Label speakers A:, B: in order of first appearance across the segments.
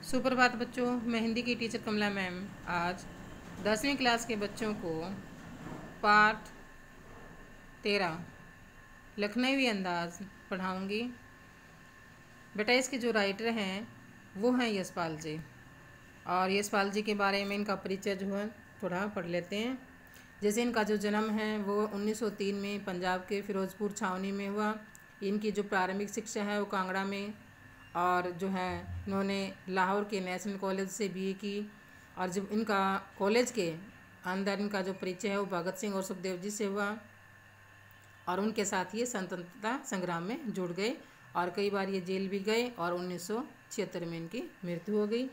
A: सुप्रभात बच्चों, मैं हिंदी की टीचर कमला मैम आज 10वीं क्लास के बच्चों को पाठ 13 लखनवी अंदाज पढ़ाऊंगी। बेटा इसके जो राइटर हैं वो हैं यशपाल जी। और यशपाल जी के बारे में इनका परिचय जो है थोड़ा पढ़ लेते हैं। जैसे इनका जो जन्म है वो 1903 में पंजाब के फिरोजपुर छावनी में हुआ। इनकी जो प्रारंभिक शिक्षा है वो कांगड़ा में, और जो है इन्होंने लाहौर के नेशनल कॉलेज से बीए की। और जब इनका कॉलेज के अंदर इनका जो परिचय है वो भगत सिंह और सुखदेव जी से हुआ, और उनके साथ ये स्वतंत्रता संग्राम में जुड़ गए और कई बार ये जेल भी गए और 1976 में इनकी मृत्यु हो गई।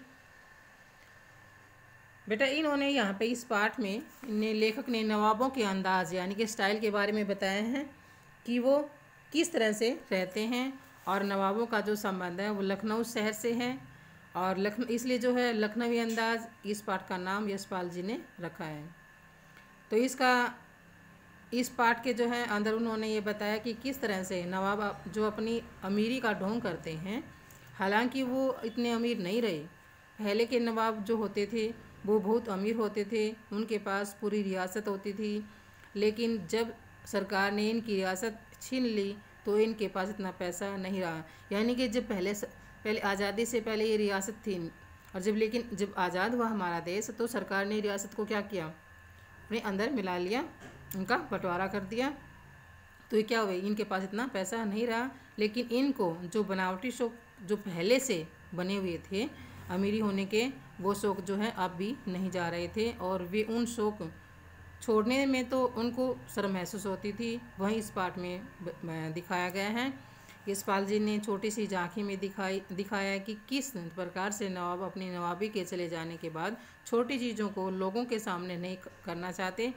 A: बेटा इन्होंने यहाँ पे इस पाठ में इन्हें लेखक ने नवाबों के अंदाज यानी कि स्टाइल के बारे में बताया है कि वो किस तरह से रहते हैं, और नवाबों का जो संबंध है वो लखनऊ शहर से है। और लखनऊ इसलिए जो है लखनवी अंदाज इस पाठ का नाम यशपाल जी ने रखा है। तो इस पाठ के जो है अंदर उन्होंने ये बताया कि किस तरह से नवाब जो अपनी अमीरी का ढोंग करते हैं, हालांकि वो इतने अमीर नहीं रहे। पहले के नवाब जो होते थे वो बहुत अमीर होते थे, उनके पास पूरी रियासत होती थी। लेकिन जब सरकार ने इनकी रियासत छीन ली तो इनके पास इतना पैसा नहीं रहा। यानी कि जब पहले आज़ादी से पहले ये रियासत थी, और जब आज़ाद हुआ हमारा देश तो सरकार ने रियासत को क्या किया, अपने अंदर मिला लिया, उनका बंटवारा कर दिया। तो ये क्या हुआ, इनके पास इतना पैसा नहीं रहा। लेकिन इनको जो बनावटी शौक जो पहले से बने हुए थे अमीरी होने के, वो शौक जो है अब भी नहीं जा रहे थे, और वे उन शौक छोड़ने में तो उनको शर्म महसूस होती थी। वहीं इस पाठ में दिखाया गया है। यशपाल जी ने छोटी सी झांकी में दिखाया कि किस प्रकार से नवाब अपनी नवाबी के चले जाने के बाद छोटी चीज़ों को लोगों के सामने नहीं करना चाहते।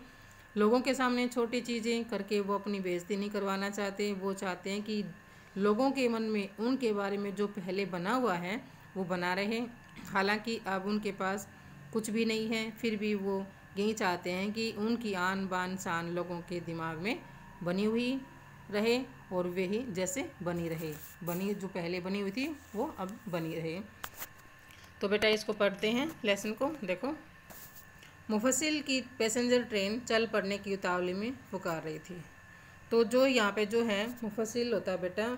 A: लोगों के सामने छोटी चीज़ें करके वो अपनी बेइज्जती नहीं करवाना चाहते। वो चाहते हैं कि लोगों के मन में उनके बारे में जो पहले बना हुआ है वो बना रहे। हालांकि अब उनके पास कुछ भी नहीं है, फिर भी वो यही चाहते हैं कि उनकी आन बान शान लोगों के दिमाग में बनी हुई रहे, और वे ही जैसे बनी जो पहले बनी हुई थी वो अब बनी रहे। तो बेटा इसको पढ़ते हैं, लेसन को देखो। मुफस्सिल की पैसेंजर ट्रेन चल पड़ने की उतावली में पुकार रही थी। तो जो यहाँ पे जो है मुफस्सिल होता है बेटा,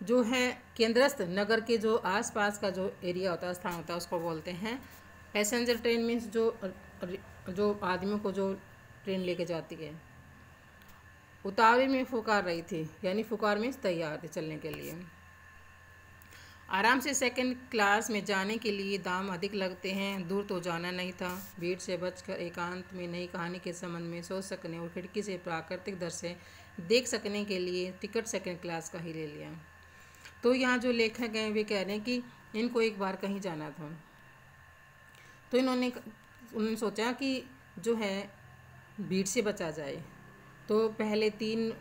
A: जो है केंद्रस्थ नगर के जो आसपास का जो एरिया होता है, स्थान होता है, उसको बोलते हैं पैसेंजर ट्रेन। मीन्स जो आदमियों को जो ट्रेन लेके जाती है। उतावली में पुकार रही थी यानी पुकार मीन्स तैयार थे चलने के लिए। आराम से सेकंड क्लास में जाने के लिए दाम अधिक लगते हैं। दूर तो जाना नहीं था। भीड़ से बचकर एकांत में नई कहानी के संबंध में सोच सकने और खिड़की से प्राकृतिक दृश्य देख सकने के लिए टिकट सेकंड क्लास का ही ले लिया। तो यहाँ जो लेखक हैं वे कह रहे हैं कि इनको एक बार कहीं जाना था, तो उन्होंने सोचा कि जो है भीड़ से बचा जाए। तो पहले 3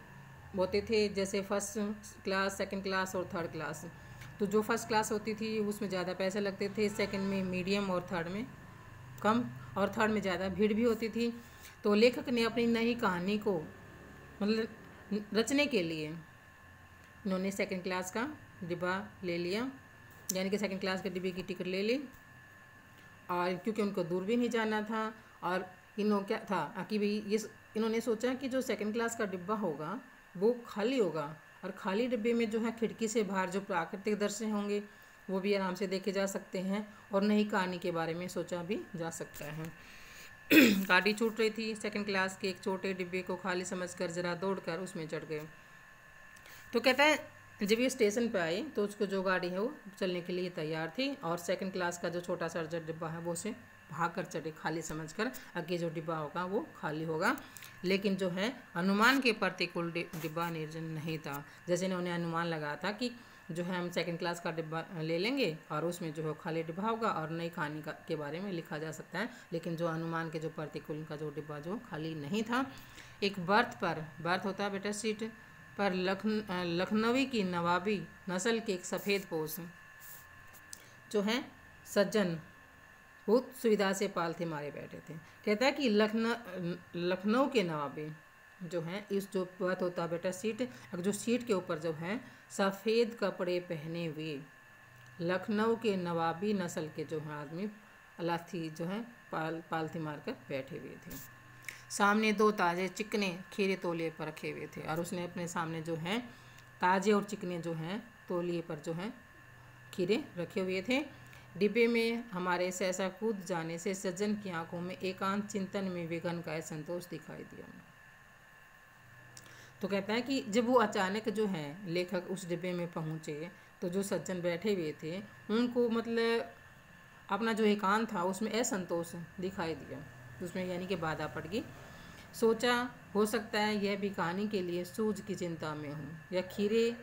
A: होते थे, जैसे फर्स्ट क्लास, सेकंड क्लास और थर्ड क्लास। तो जो फर्स्ट क्लास होती थी उसमें ज़्यादा पैसे लगते थे, सेकंड में मीडियम और थर्ड में कम, और थर्ड में ज़्यादा भीड़ भी होती थी। तो लेखक ने अपनी नई कहानी को मतलब रचने के लिए इन्होंने सेकंड क्लास का डिब्बा ले लिया, यानी कि सेकंड क्लास के डिब्बे की टिकट ले ली। और क्योंकि उनको दूर भी नहीं जाना था, और इन्हों क्या था कि भाई ये इन्होंने सोचा कि जो सेकंड क्लास का डिब्बा होगा वो खाली होगा, और खाली डिब्बे में जो है खिड़की से बाहर जो प्राकृतिक दृश्य होंगे वो भी आराम से देखे जा सकते हैं, और नई कहानी के बारे में सोचा भी जा सकता है। गाड़ी छूट रही थी। सेकंड क्लास के एक छोटे डिब्बे को खाली समझकर जरा दौड़कर उसमें चढ़ गए। तो कहता है जब ये स्टेशन पे आए तो उसको जो गाड़ी है वो चलने के लिए तैयार थी, और सेकंड क्लास का जो छोटा सा जो डिब्बा है वो उसे भाग कर चढ़े, खाली समझकर आगे जो डिब्बा होगा वो खाली होगा। लेकिन जो है अनुमान के प्रतिकूल डिब्बा निर्जन नहीं था। जैसे इन्होंने अनुमान लगाया था कि जो है हम सेकंड क्लास का डिब्बा ले लेंगे और उसमें जो है खाली डिब्बा होगा और नई कहानी के बारे में लिखा जा सकता है। लेकिन जो अनुमान के जो प्रतिकूल का जो डिब्बा जो खाली नहीं था। एक बर्थ होता है बेटा सीट पर लखनवी की नवाबी नस्ल के एक सफ़ेद पोश जो हैं सज्जन बहुत सुविधा से पालथे मारे बैठे थे। कहता है कि लखनऊ के नवाबी जो हैं, इस जो बात होता है बेटा सीट, जो सीट के ऊपर जो है सफ़ेद कपड़े पहने हुए लखनऊ के नवाबी नस्ल के जो हैं आदमी लाठी जो हैं पालथी मारकर बैठे हुए थे। सामने 2 ताजे चिकने खीरे तौलिए पर रखे हुए थे, और उसने अपने सामने जो हैं ताजे और चिकने जो हैं तौलिए पर जो हैं खीरे रखे हुए थे। डिब्बे में हमारे सहसा कूद जाने से सज्जन की आंखों में एकांत चिंतन में विघन का संतोष दिखाई दिया। तो कहता है कि जब वो अचानक जो है लेखक उस डिब्बे में पहुँचे तो जो सज्जन बैठे हुए थे उनको मतलब अपना जो एकांत था उसमें असंतोष दिखाई दिया, उसमें यानी कि बाधा पड़ गई। सोचा हो सकता है यह भी कहानी के लिए सूझ की चिंता में हूँ या खीरे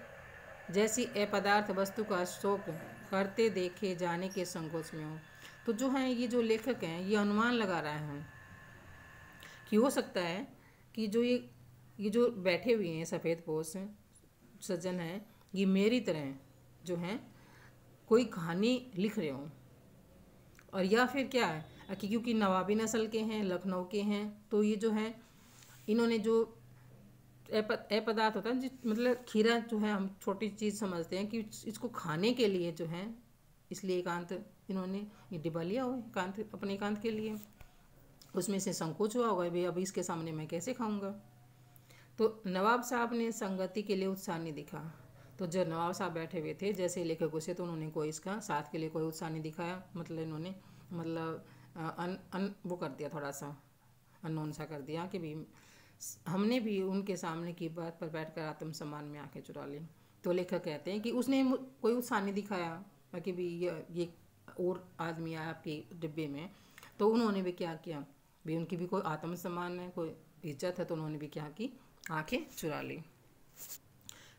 A: जैसी अपदार्थ वस्तु का शौक करते देखे जाने के संकोच में हूँ। तो जो है ये जो लेखक हैं ये अनुमान लगा रहे हैं कि हो सकता है कि जो ये जो बैठे हुए हैं सफ़ेद पोश सज्जन हैं ये मेरी तरह जो हैं कोई कहानी लिख रहे हों, और या फिर क्या है कि क्योंकि नवाबी नस्ल के हैं, लखनऊ के हैं, तो ये जो है इन्होंने जो अपदार्थ होता है मतलब खीरा जो है हम छोटी चीज़ समझते हैं कि इसको खाने के लिए जो है, इसलिए एकांत इन्होंने ये डिब्बा लिया हुआ एकांत अपने एकांत के लिए। उसमें से संकोच हुआ होगा भाई अभी इसके सामने मैं कैसे खाऊंगा। तो नवाब साहब ने संगति के लिए उत्साह नहीं दिखा। तो जब नवाब साहब बैठे हुए थे जैसे लेखक घुसे तो उन्होंने कोई इसका साथ के लिए कोई उत्साह नहीं दिखाया, मतलब इन्होंने मतलब वो कर दिया, थोड़ा सा अननोन सा कर दिया कि भी हमने भी उनके सामने की बात पर बैठकर आत्मसम्मान में आंखें चुरा ली। तो लेखक कहते हैं कि उसने कोई उत्साह नहीं दिखाया कि भी ये और आदमी आया आपके डिब्बे में, तो उन्होंने भी क्या किया भी उनकी भी कोई आत्मसम्मान है, कोई इज्जत है, तो उन्होंने भी क्या की आंखें चुरा ली।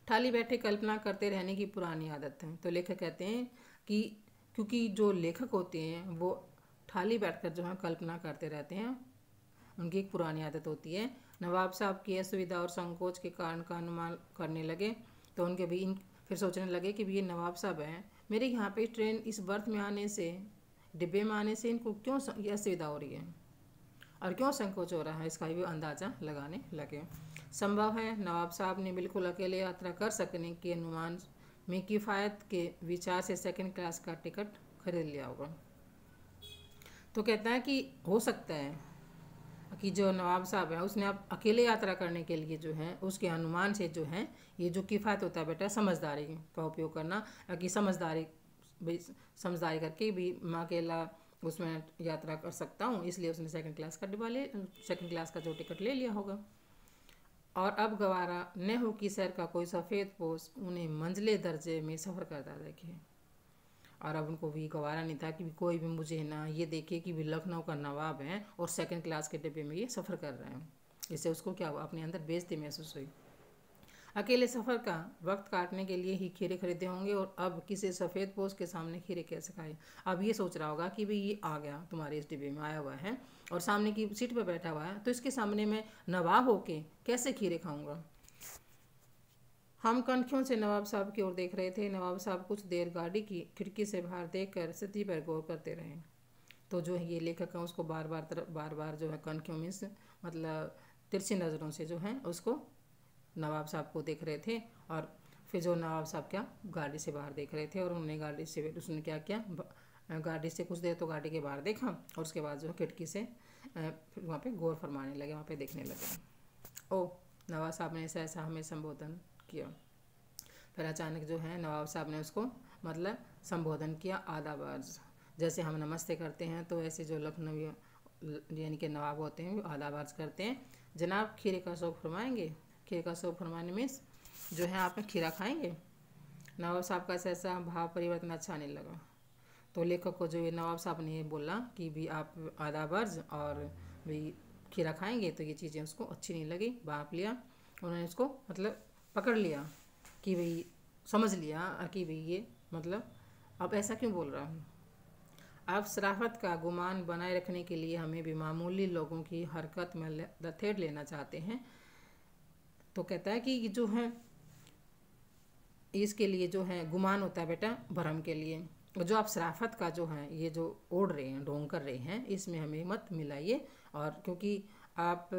A: ठाली बैठे कल्पना करते रहने की पुरानी आदत है। तो लेखक कहते हैं कि क्योंकि जो लेखक होते हैं वो ठाली बैठकर जो है कल्पना करते रहते हैं, उनकी एक पुरानी आदत होती है। नवाब साहब की असुविधा और संकोच के कारण का अनुमान करने लगे, तो उनके भी फिर सोचने लगे कि भी ये नवाब साहब हैं, मेरे यहाँ पे ट्रेन इस बर्थ में आने से, डिब्बे में आने से इनको क्यों ये असुविधा हो रही है और क्यों संकोच हो रहा है, इसका भी अंदाज़ा लगाने लगे। संभव है नवाब साहब ने बिल्कुल अकेले यात्रा कर सकने के अनुमान में किफ़ायत के विचार से सेकंड क्लास का टिकट खरीद लिया होगा। तो कहता है कि हो सकता है कि जो नवाब साहब है उसने अब अकेले यात्रा करने के लिए जो है उसके अनुमान से जो है ये जो किफ़ायत होता है बेटा समझदारी का उपयोग करना, कि समझदारी करके भी मैं अकेला उसमें यात्रा कर सकता हूँ, इसलिए उसने सेकंड क्लास का जो टिकट ले लिया होगा। और अब गवारा न हो कि शहर का कोई सफ़ेद पोश उन्हें मंजिले दर्जे में सफ़र करता देखे, और अब उनको भी गवारा नहीं था कि भी कोई भी मुझे ना ये देखे कि भी लखनऊ का नवाब है और सेकंड क्लास के डिब्बे में ये सफ़र कर रहे हैं। इससे उसको क्या हुआ, अपने अंदर बेइज्जती महसूस हुई। अकेले सफ़र का वक्त काटने के लिए ही खीरे खरीदे होंगे, और अब किसी सफ़ेद पोश के सामने खीरे कैसे खाए। अब ये सोच रहा होगा कि भाई ये आ गया तुम्हारे इस डिब्बे में आया हुआ है और सामने की सीट पर बैठा हुआ है, तो इसके सामने मैं नवाब होके कैसे खीरे खाऊंगा। हम कनखियों से नवाब साहब की ओर देख रहे थे। नवाब साहब कुछ देर गाड़ी की खिड़की से बाहर देखकर स्थिति पर गौर करते रहे। तो जो है ये लेखक है उसको बार बार जो है कनखियों में मतलब तिरछी नज़रों से जो है उसको नवाब साहब को देख रहे थे, और फिर जो नवाब साहब क्या गाड़ी से बाहर देख रहे थे, और उन्होंने उसने क्या किया गाड़ी से कुछ देर तो गाड़ी के बाहर देखा, और उसके बाद जो खिड़की से फिर वहाँ पे गौर फरमाने लगे, वहाँ पे देखने लगे। ओ नवाब साहब ने ऐसा हमें संबोधन किया। फिर अचानक जो है नवाब साहब ने उसको मतलब संबोधन किया आदाब अर्ज, जैसे हम नमस्ते करते हैं तो ऐसे जो लखनवी यानी कि नवाब होते हैं वो आदाब अर्ज करते हैं। जनाब खीरे का शौक फरमाएंगे, खीरे का शौक फरमाने में जो है आप खीरा खाएंगे। नवाब साहब का ऐसा भाव परिवर्तन अच्छा नहीं लगा। तो लेखक को जो ये नवाब साहब ने ये बोला कि भी आप आदाब अर्ज और भाई खीरा खाएंगे, तो ये चीज़ें उसको अच्छी नहीं लगी। भाप लिया उन्होंने, उसको मतलब पकड़ लिया कि भाई समझ लिया कि भाई ये मतलब अब ऐसा क्यों बोल रहा हूँ। आप शराफत का गुमान बनाए रखने के लिए हमें भी मामूली लोगों की हरकत में लथेड़ लेना चाहते हैं। तो कहता है कि जो है इसके लिए जो है गुमान होता है बेटा भरम के लिए, जो आप शराफत का जो है ये जो ओढ़ रहे हैं ढोंग कर रहे हैं इसमें हमें मत मिलाइए। और क्योंकि आप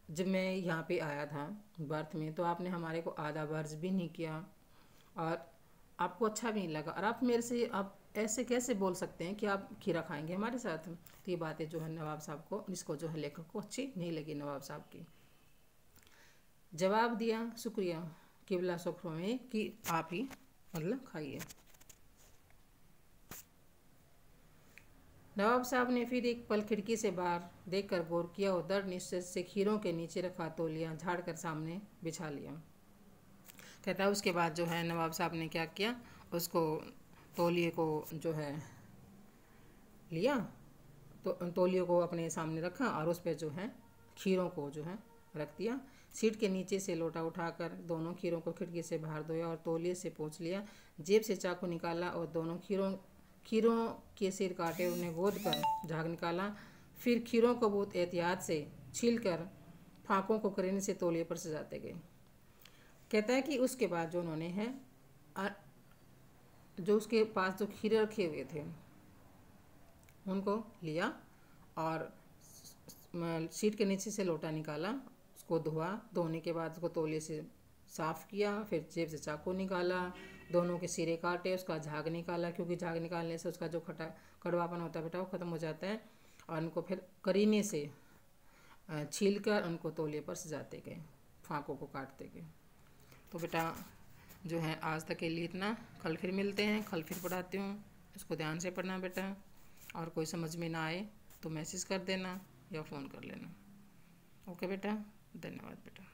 A: जब मैं यहाँ पे आया था बर्थ में तो आपने हमारे को आदाब अर्ज भी नहीं किया, और आपको अच्छा भी नहीं लगा और आप मेरे से आप ऐसे कैसे बोल सकते हैं कि आप खीरा खाएंगे हमारे साथ। तो ये बातें जो है नवाब साहब को, इसको जो है लेखक को अच्छी नहीं लगी नवाब साहब की। जवाब दिया शुक्रिया किबला शुक्र में कि आप ही मतलब खाइए। नवाब साहब ने फिर एक पल खिड़की से बाहर देखकर गौर किया और दृढ़ निश्चय से खीरों के नीचे रखा तौलिया झाड़ कर सामने बिछा लिया। कहता है उसके बाद जो है नवाब साहब ने क्या किया, उसको तौलिए को जो है लिया, तो तौलिए को अपने सामने रखा और उस पर जो है खीरों को जो है रख दिया। सीट के नीचे से लोटा उठाकर दोनों खीरों को खिड़की से बाहर धोया और तौलिए से पोंछ लिया। जेब से चाकू निकाला और दोनों खीरों के सिर काटे, उन्हें गोद कर झाग निकाला। फिर खीरों को बहुत एहतियात से छील कर फाँकों को करीने से तौलिए पर सजाते गए। कहता है कि उसके बाद जो उन्होंने है जो उसके पास जो खीरे रखे हुए थे उनको लिया और सीट के नीचे से लोटा निकाला, उसको धोआ, धोने के बाद उसको तौलिए से साफ़ किया। फिर जेब से चाकू निकाला, दोनों के सिरे काटे, उसका झाग निकाला क्योंकि झाग निकालने से उसका जो कड़वापन होता है बेटा वो ख़त्म हो जाता है। और उनको फिर करीने से छील कर उनको तौलिए पर सजाते गए, फाँकों को काटते गए। तो बेटा जो है आज तक के लिए इतना, कल फिर मिलते हैं, कल फिर पढ़ाती हूँ। इसको ध्यान से पढ़ना बेटा, और कोई समझ में ना आए तो मैसेज कर देना या फ़ोन कर लेना। ओके बेटा, धन्यवाद बेटा।